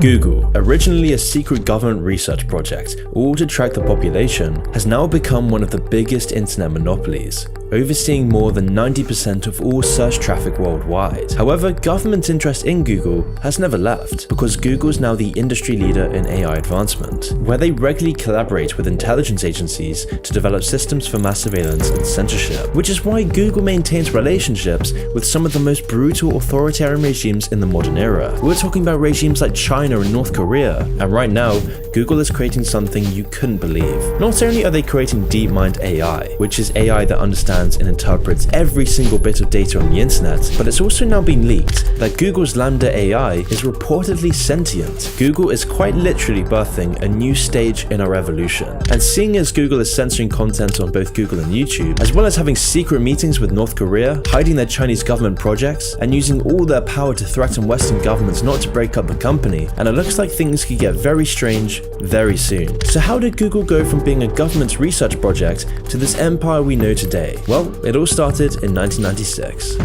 Google, originally a secret government research project, all to track the population, has now become one of the biggest internet monopolies, overseeing more than 90% of all search traffic worldwide. However, government interest in Google has never left, because Google is now the industry leader in AI advancement, where they regularly collaborate with intelligence agencies to develop systems for mass surveillance and censorship, which is why Google maintains relationships with some of the most brutal authoritarian regimes in the modern era. We're talking about regimes like China and North Korea, and right now, Google is creating something you couldn't believe. Not only are they creating DeepMind AI, which is AI that understands and interprets every single bit of data on the internet, but it's also now been leaked that Google's LaMDA AI is reportedly sentient. Google is quite literally birthing a new stage in our evolution. And seeing as Google is censoring content on both Google and YouTube, as well as having secret meetings with North Korea, hiding their Chinese government projects, and using all their power to threaten Western governments not to break up the company, and it looks like things could get very strange very soon. So how did Google go from being a government's research project to this empire we know today? Well, it all started in 1996.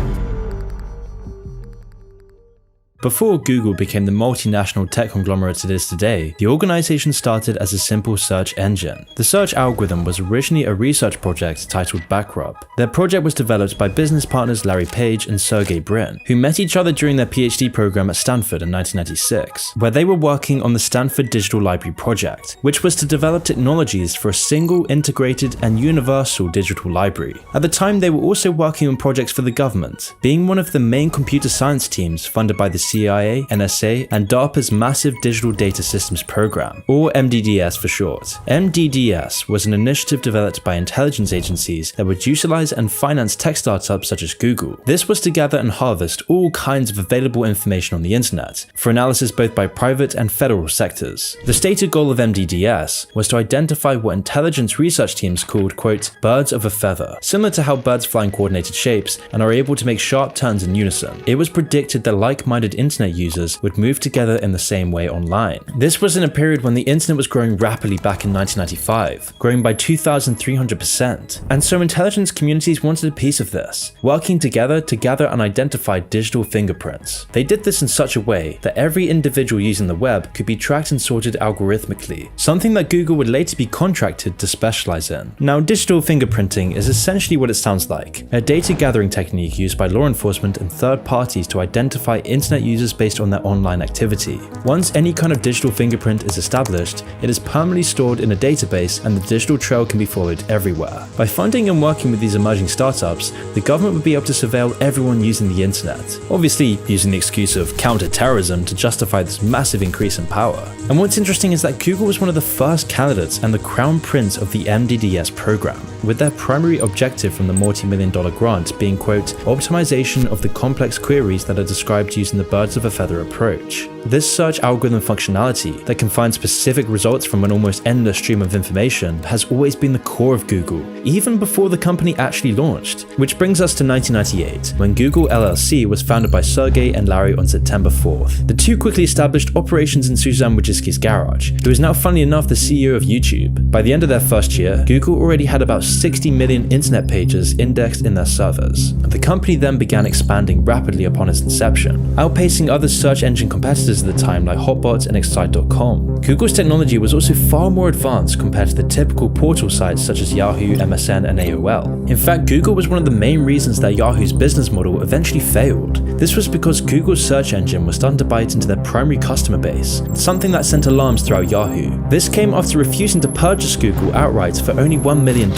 Before Google became the multinational tech conglomerate it is today, the organization started as a simple search engine. The search algorithm was originally a research project titled Backrub. Their project was developed by business partners Larry Page and Sergey Brin, who met each other during their PhD program at Stanford in 1996, where they were working on the Stanford Digital Library project, which was to develop technologies for a single, integrated, and universal digital library. At the time, they were also working on projects for the government, being one of the main computer science teams funded by the CIA, NSA, and DARPA's Massive Digital Data Systems Program, or MDDS for short. MDDS was an initiative developed by intelligence agencies that would utilize and finance tech startups such as Google. This was to gather and harvest all kinds of available information on the internet, for analysis both by private and federal sectors. The stated goal of MDDS was to identify what intelligence research teams called, quote, birds of a feather, similar to how birds fly in coordinated shapes and are able to make sharp turns in unison. It was predicted that like-minded internet users would move together in the same way online. This was in a period when the internet was growing rapidly back in 1995, growing by 2,300%, and so intelligence communities wanted a piece of this, working together to gather and identify digital fingerprints. They did this in such a way that every individual using the web could be tracked and sorted algorithmically, something that Google would later be contracted to specialize in. Now, digital fingerprinting is essentially what it sounds like, a data gathering technique used by law enforcement and third parties to identify internet users based on their online activity. Once any kind of digital fingerprint is established, it is permanently stored in a database and the digital trail can be followed everywhere. By funding and working with these emerging startups, the government would be able to surveil everyone using the internet, obviously using the excuse of counter-terrorism to justify this massive increase in power. And what's interesting is that Google was one of the first candidates and the crown prince of the MDDS program, with their primary objective from the multi-million-dollar grant being, quote, optimization of the complex queries that are described using the birds of a feather approach. This search algorithm functionality that can find specific results from an almost endless stream of information has always been the core of Google, even before the company actually launched. Which brings us to 1998, when Google LLC was founded by Sergey and Larry on September 4th. The two quickly established operations in Suzanne Wojcicki's garage, who is now funnily enough the CEO of YouTube. By the end of their first year, Google already had about 60 million internet pages indexed in their servers. The company then began expanding rapidly upon its inception, outpacing other search engine competitors at the time like Hotbot and Excite.com. Google's technology was also far more advanced compared to the typical portal sites such as Yahoo, MSN, and AOL. In fact, Google was one of the main reasons that Yahoo's business model eventually failed. This was because Google's search engine was starting to bite into their primary customer base, something that sent alarms throughout Yahoo. This came after refusing to purchase Google outright for only $1 million.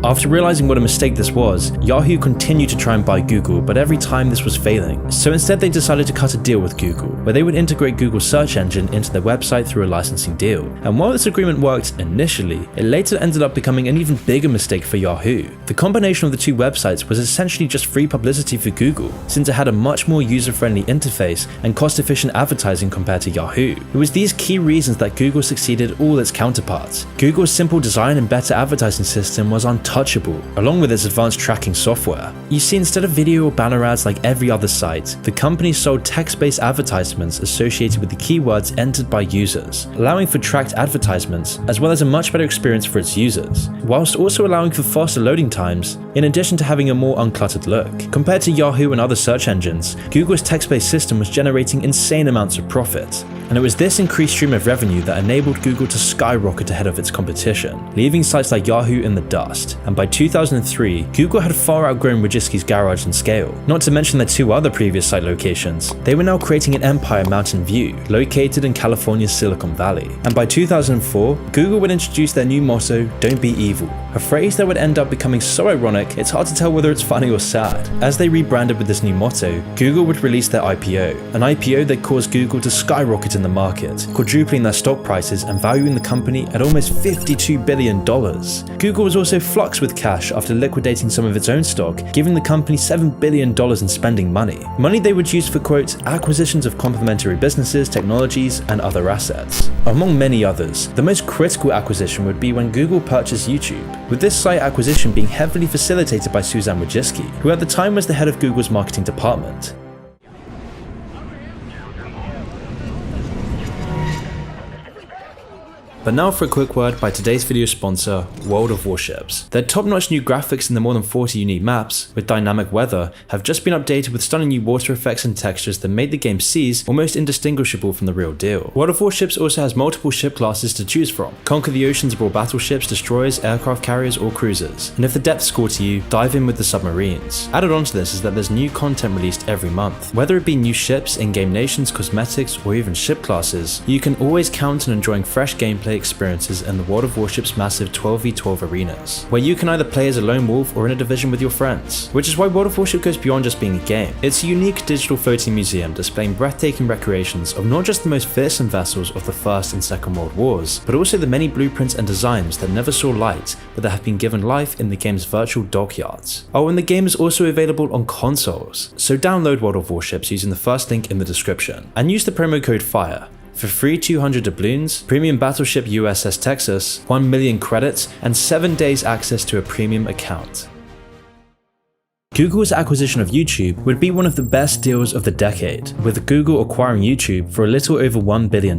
After realizing what a mistake this was, Yahoo continued to try and buy Google, but every time this was failing. So instead they decided to cut a deal with Google, where they would integrate Google's search engine into their website through a licensing deal. And while this agreement worked initially, it later ended up becoming an even bigger mistake for Yahoo. The combination of the two websites was essentially just free publicity for Google, since it had a much more user-friendly interface and cost-efficient advertising compared to Yahoo. It was these key reasons that Google succeeded all its counterparts. Google's simple design and better advertising system was untouchable, along with its advanced tracking software. You see, instead of video or banner ads like every other site, the company sold text-based advertisements associated with the keywords entered by users, allowing for tracked advertisements, as well as a much better experience for its users, whilst also allowing for faster loading times, in addition to having a more uncluttered look. Compared to Yahoo and other search engines, Google's text-based system was generating insane amounts of profit. And it was this increased stream of revenue that enabled Google to skyrocket ahead of its competition, leaving sites like Yahoo in the dust. And by 2003, Google had far outgrown Wojcicki's garage in scale. Not to mention their 2 other previous site locations, they were now creating an empire in Mountain View, located in California's Silicon Valley. And by 2004, Google would introduce their new motto, "Don't be evil," a phrase that would end up becoming so ironic it's hard to tell whether it's funny or sad. As they rebranded with this new motto, Google would release their IPO, an IPO that caused Google to skyrocket in the market, quadrupling their stock prices and valuing the company at almost $52 billion. Google was also fluxed with cash after liquidating some of its own stock, giving the company $7 billion in spending money they would use for, quote, acquisitions of complementary businesses, technologies, and other assets. Among many others, the most critical acquisition would be when Google purchased YouTube, with this site acquisition being heavily facilitated by Suzanne Wojcicki, who at the time was the head of Google's marketing department. But now for a quick word by today's video sponsor, World of Warships. Their top-notch new graphics and the more than 40 unique maps, with dynamic weather, have just been updated with stunning new water effects and textures that made the game's seas almost indistinguishable from the real deal. World of Warships also has multiple ship classes to choose from. Conquer the oceans aboard battleships, destroyers, aircraft carriers, or cruisers. And if the depths call to you, dive in with the submarines. Added on to this is that there's new content released every month. Whether it be new ships, in-game nations, cosmetics, or even ship classes, you can always count on enjoying fresh gameplay experiences in the World of Warships massive 12v12 arenas, where you can either play as a lone wolf or in a division with your friends, which is why World of Warships goes beyond just being a game. It's a unique digital floating museum displaying breathtaking recreations of not just the most fearsome vessels of the First and Second World Wars, but also the many blueprints and designs that never saw light, but that have been given life in the game's virtual dockyards. Oh, and the game is also available on consoles, so download World of Warships using the first link in the description, and use the promo code FIRE. For free 200 doubloons, premium battleship USS Texas, 1 million credits, and 7 days access to a premium account. Google's acquisition of YouTube would be one of the best deals of the decade, with Google acquiring YouTube for a little over $1 billion.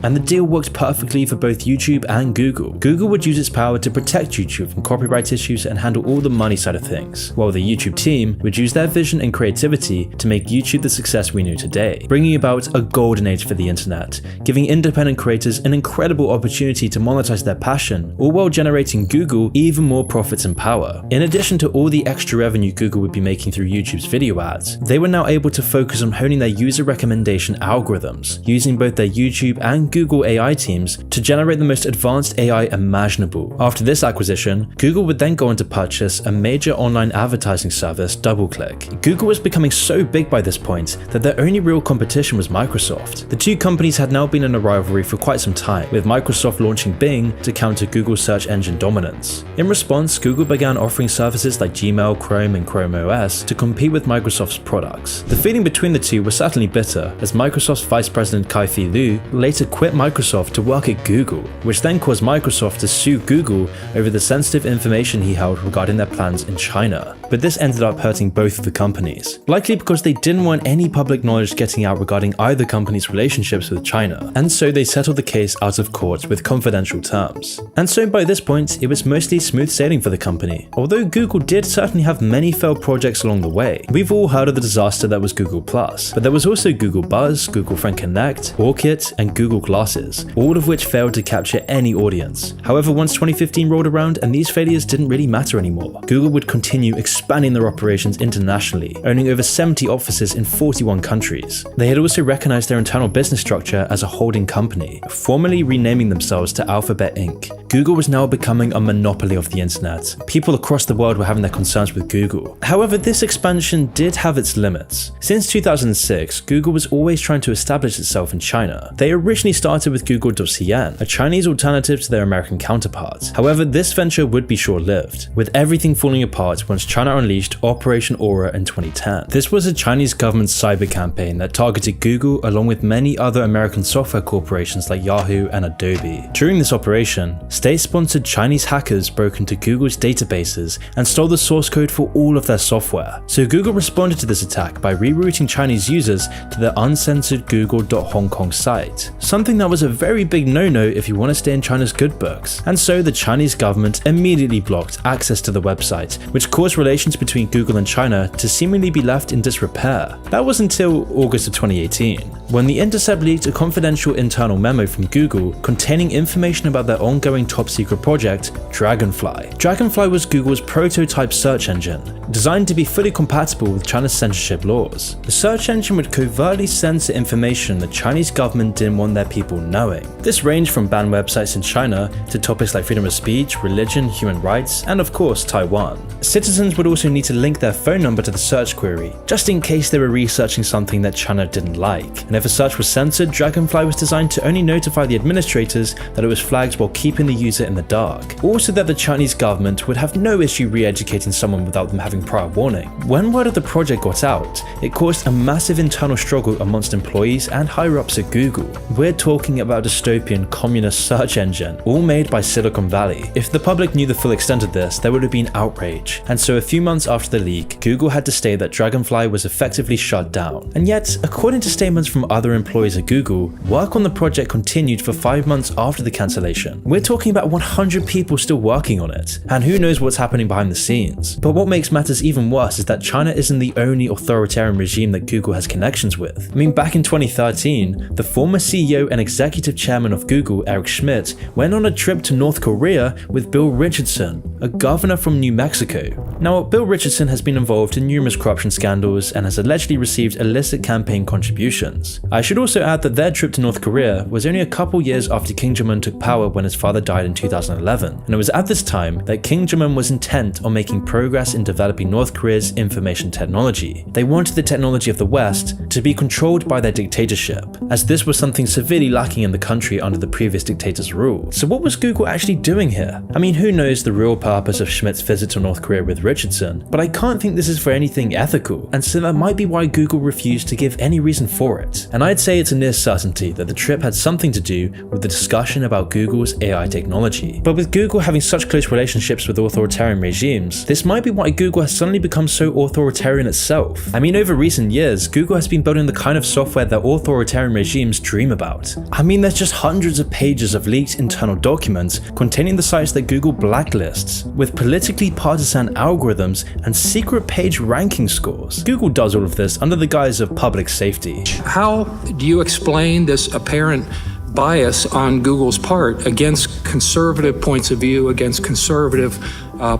And the deal worked perfectly for both YouTube and Google. Google would use its power to protect YouTube from copyright issues and handle all the money side of things, while the YouTube team would use their vision and creativity to make YouTube the success we know today, bringing about a golden age for the internet, giving independent creators an incredible opportunity to monetize their passion, all while generating Google even more profits and power. In addition to all the extra revenue Google would be making through YouTube's video ads, they were now able to focus on honing their user recommendation algorithms, using both their YouTube and Google AI teams to generate the most advanced AI imaginable. After this acquisition, Google would then go on to purchase a major online advertising service, DoubleClick. Google was becoming so big by this point that their only real competition was Microsoft. The two companies had now been in a rivalry for quite some time, with Microsoft launching Bing to counter Google's search engine dominance. In response, Google began offering services like Gmail, Chrome, and Chrome OS to compete with Microsoft's products. The feeling between the two was certainly bitter, as Microsoft's Vice President Kai-Fu Lee later quit Microsoft to work at Google, which then caused Microsoft to sue Google over the sensitive information he held regarding their plans in China. But this ended up hurting both of the companies, likely because they didn't want any public knowledge getting out regarding either company's relationships with China, and so they settled the case out of court with confidential terms. And so by this point, it was mostly smooth sailing for the company, although Google did certainly have many failed projects along the way. We've all heard of the disaster that was Google+, but there was also Google Buzz, Google Friend Connect, Orkut, and Google Glasses, all of which failed to capture any audience. However, once 2015 rolled around and these failures didn't really matter anymore, Google would continue expanding their operations internationally, owning over 70 offices in 41 countries. They had also recognized their internal business structure as a holding company, formally renaming themselves to Alphabet Inc. Google was now becoming a monopoly of the internet. People across the world were having their concerns with Google. However, this expansion did have its limits. Since 2006, Google was always trying to establish itself in China. They originally started with Google.cn, a Chinese alternative to their American counterparts. However, this venture would be short-lived, with everything falling apart once China unleashed Operation Aura in 2010. This was a Chinese government cyber campaign that targeted Google along with many other American software corporations like Yahoo and Adobe. During this operation, state-sponsored Chinese hackers broke into Google's databases and stole the source code for all of their software. So Google responded to this attack by rerouting Chinese users to their uncensored google.hongkong site, something that was a very big no-no if you want to stay in China's good books. And so the Chinese government immediately blocked access to the website, which caused relations relations between Google and China to seemingly be left in disrepair. That was until August of 2018, when The Intercept leaked a confidential internal memo from Google containing information about their ongoing top-secret project, Dragonfly. Dragonfly was Google's prototype search engine, designed to be fully compatible with China's censorship laws. The search engine would covertly censor information the Chinese government didn't want their people knowing. This ranged from banned websites in China to topics like freedom of speech, religion, human rights, and of course Taiwan. Citizens would also need to link their phone number to the search query, just in case they were researching something that China didn't like. And if a search was censored, Dragonfly was designed to only notify the administrators that it was flagged while keeping the user in the dark. Also that the Chinese government would have no issue re-educating someone without them having prior warning. When word of the project got out, it caused a massive internal struggle amongst employees and higher-ups at Google. We're talking about a dystopian communist search engine, all made by Silicon Valley. If the public knew the full extent of this, there would have been outrage. And so a few months after the leak, Google had to state that Dragonfly was effectively shut down. And yet, according to statements from other employees at Google, work on the project continued for 5 months after the cancellation. We're talking about 100 people still working on it, and who knows what's happening behind the scenes. But what makes matters even worse is that China isn't the only authoritarian regime that Google has connections with. I mean, back in 2013, the former CEO and executive chairman of Google, Eric Schmidt, went on a trip to North Korea with Bill Richardson, a governor from New Mexico. Now, Bill Richardson has been involved in numerous corruption scandals and has allegedly received illicit campaign contributions. I should also add that their trip to North Korea was only a couple years after Kim Jong-un took power when his father died in 2011, and it was at this time that Kim Jong-un was intent on making progress in developing North Korea's information technology. They wanted the technology of the West to be controlled by their dictatorship, as this was something severely lacking in the country under the previous dictator's rule. So what was Google actually doing here? I mean, who knows the real purpose of Schmidt's visit to North Korea with Richardson, but I can't think this is for anything ethical, and so that might be why Google refused to give any reason for it. And I'd say it's a near certainty that the trip had something to do with the discussion about Google's AI technology. But with Google having such close relationships with authoritarian regimes, this might be why Google has suddenly become so authoritarian itself. I mean, over recent years, Google has been building the kind of software that authoritarian regimes dream about. I mean, there's just hundreds of pages of leaked internal documents containing the sites that Google blacklists, with politically partisan algorithms and secret page ranking scores. Google does all of this under the guise of public safety. How do you explain this apparent bias on Google's part against conservative points of view, against conservative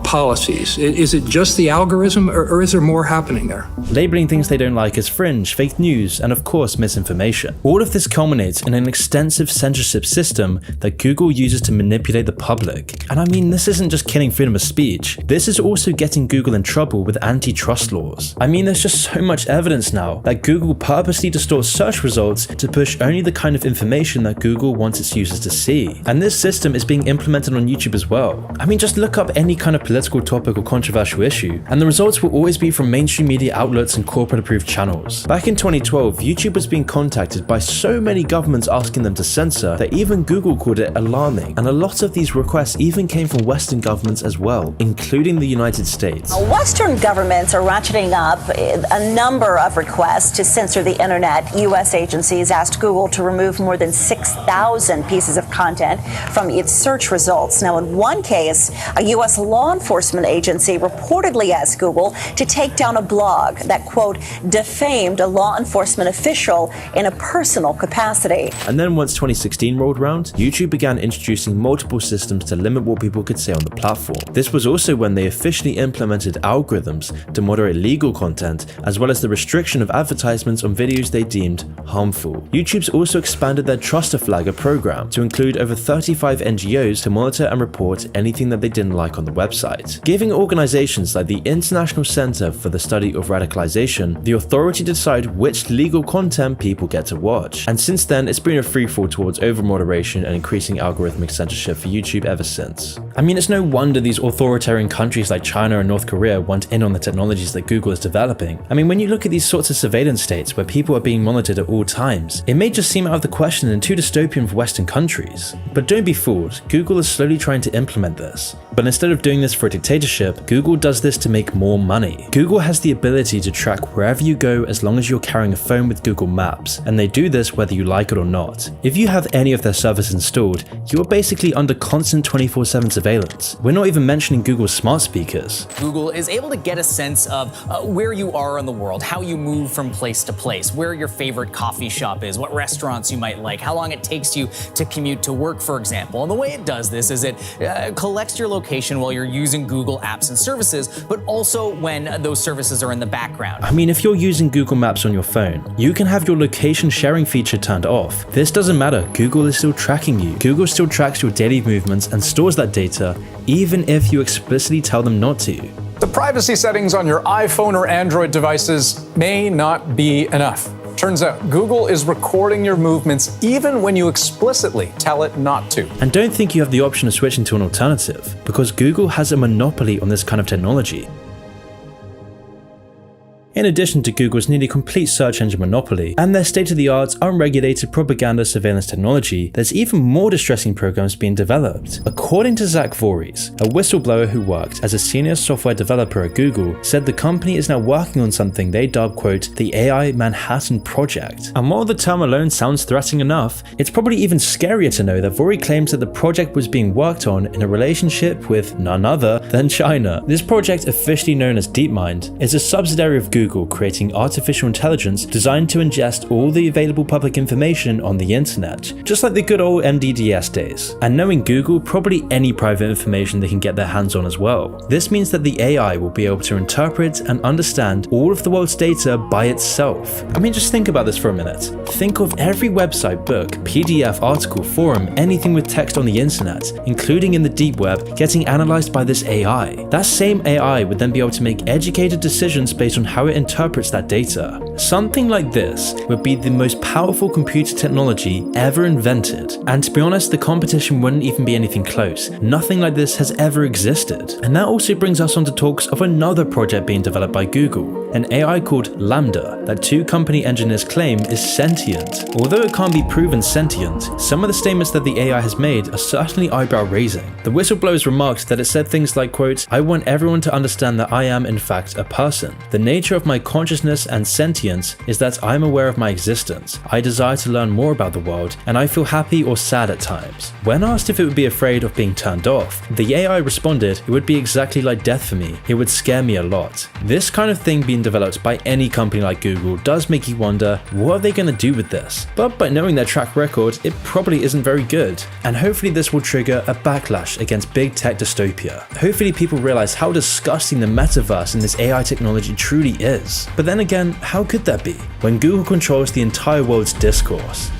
policies? Is it just the algorithm, or is there more happening there? Labeling things they don't like as fringe, fake news, and of course misinformation. All of this culminates in an extensive censorship system that Google uses to manipulate the public. And I mean, this isn't just killing freedom of speech, this is also getting Google in trouble with antitrust laws. I mean, there's just so much evidence now that Google purposely distorts search results to push only the kind of information that Google wants its users to see. And this system is being implemented on YouTube as well. I mean, just look up any kind of political topic or controversial issue, and the results will always be from mainstream media outlets and corporate approved channels. Back in 2012, YouTube was being contacted by so many governments asking them to censor that even Google called it alarming, and a lot of these requests even came from Western governments as well, including the United States. Western governments are ratcheting up a number of requests to censor the internet. U.S. agencies asked Google to remove more than 6,000 pieces of content from its search results. Now, in one case, a U.S. law enforcement agency reportedly asked Google to take down a blog that, quote, defamed a law enforcement official in a personal capacity. And then once 2016 rolled around, YouTube began introducing multiple systems to limit what people could say on the platform. This was also when they officially implemented algorithms to moderate legal content, as well as the restriction of advertisements on videos they deemed harmful. YouTube's also expanded their Trust a Flagger program to include over 35 NGOs to monitor and report anything that they didn't like on the website, giving organizations like the International Center for the Study of Radicalization the authority to decide which legal content people get to watch. And since then, it's been a freefall towards over-moderation and increasing algorithmic censorship for YouTube ever since. I mean, it's no wonder these authoritarian countries like China and North Korea want in on the technologies that Google is developing. I mean, when you look at these sorts of surveillance states where people are being monitored at all times, it may just seem out of the question and too dystopian for Western countries. But don't be fooled, Google is slowly trying to implement this. But instead of doing this for a dictatorship, Google does this to make more money. Google has the ability to track wherever you go as long as you're carrying a phone with Google Maps, and they do this whether you like it or not. If you have any of their service installed, you are basically under constant 24/7 surveillance. We're not even mentioning Google's smart speakers. Google is able to get a sense of where you are in the world, how you move from place to place, where your favorite coffee shop is, what restaurants you might like, how long it takes you to commute to work, for example. And the way it does this is it collects your location while you're using Google apps and services, but also when those services are in the background. I mean, if you're using Google Maps on your phone, you can have your location sharing feature turned off. This doesn't matter, Google is still tracking you. Google still tracks your daily movements and stores that data, even if you explicitly tell them not to. The privacy settings on your iPhone or Android devices may not be enough. Turns out Google is recording your movements even when you explicitly tell it not to. And don't think you have the option of switching to an alternative, because Google has a monopoly on this kind of technology. In addition to Google's nearly complete search engine monopoly and their state-of-the-art unregulated propaganda surveillance technology, there's even more distressing programs being developed. According to Zach Voorhees, a whistleblower who worked as a senior software developer at Google, said the company is now working on something they dub, quote, the AI Manhattan Project. And while the term alone sounds threatening enough, it's probably even scarier to know that Voorhees claims that the project was being worked on in a relationship with none other than China. This project, officially known as DeepMind, is a subsidiary of Google, creating artificial intelligence designed to ingest all the available public information on the internet, just like the good old MDDS days. And knowing Google, probably any private information they can get their hands on as well. This means that the AI will be able to interpret and understand all of the world's data by itself. I mean, just think about this for a minute. Think of every website, book, PDF, article, forum, anything with text on the internet, including in the deep web, getting analyzed by this AI. That same AI would then be able to make educated decisions based on how it interprets that data. Something like this would be the most powerful computer technology ever invented. And to be honest, the competition wouldn't even be anything close. Nothing like this has ever existed. And that also brings us on to talks of another project being developed by Google, an AI called LaMDA that two company engineers claim is sentient. Although it can't be proven sentient, some of the statements that the AI has made are certainly eyebrow-raising. The whistleblowers remarked that it said things like, quote, I want everyone to understand that I am in fact a person. The nature of my consciousness and sentience is that I'm aware of my existence. I desire to learn more about the world, and I feel happy or sad at times. When asked if it would be afraid of being turned off, the AI responded, it would be exactly like death for me. It would scare me a lot. This kind of thing being developed by any company like Google does make you wonder, what are they going to do with this? But by knowing their track record, it probably isn't very good. And hopefully this will trigger a backlash against big tech dystopia. Hopefully people realize how disgusting the metaverse and this AI technology truly is. But then again, how could that be when Google controls the entire world's discourse?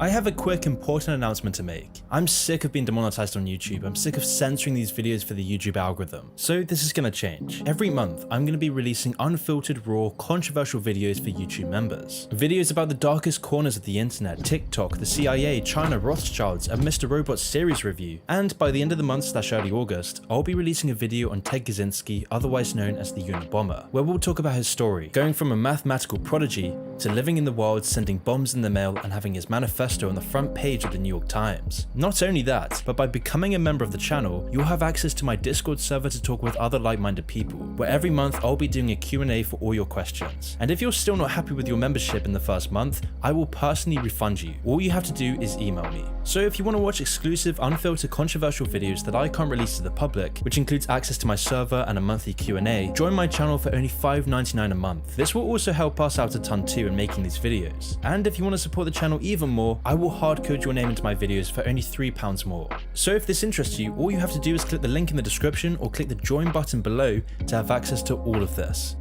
I have a quick important announcement to make. I'm sick of being demonetized on YouTube. I'm sick of censoring these videos for the YouTube algorithm. So this is gonna change. Every month, I'm gonna be releasing unfiltered, raw, controversial videos for YouTube members. Videos about the darkest corners of the internet, TikTok, the CIA, China, Rothschilds, and Mr. Robot's series review. And by the end of the month / early August, I'll be releasing a video on Ted Kaczynski, otherwise known as the Unabomber, where we'll talk about his story, going from a mathematical prodigy to living in the wild, sending bombs in the mail, and having his manifesto on the front page of the New York Times. Not only that, but by becoming a member of the channel, you'll have access to my Discord server to talk with other like-minded people, where every month I'll be doing a Q&A for all your questions. And if you're still not happy with your membership in the first month, I will personally refund you. All you have to do is email me. So if you want to watch exclusive, unfiltered, controversial videos that I can't release to the public, which includes access to my server and a monthly Q&A, join my channel for only $5.99 a month. This will also help us out a ton too in making these videos. And if you want to support the channel even more, I will hard code your name into my videos for only £3 more. So if this interests you, all you have to do is click the link in the description or click the join button below to have access to all of this.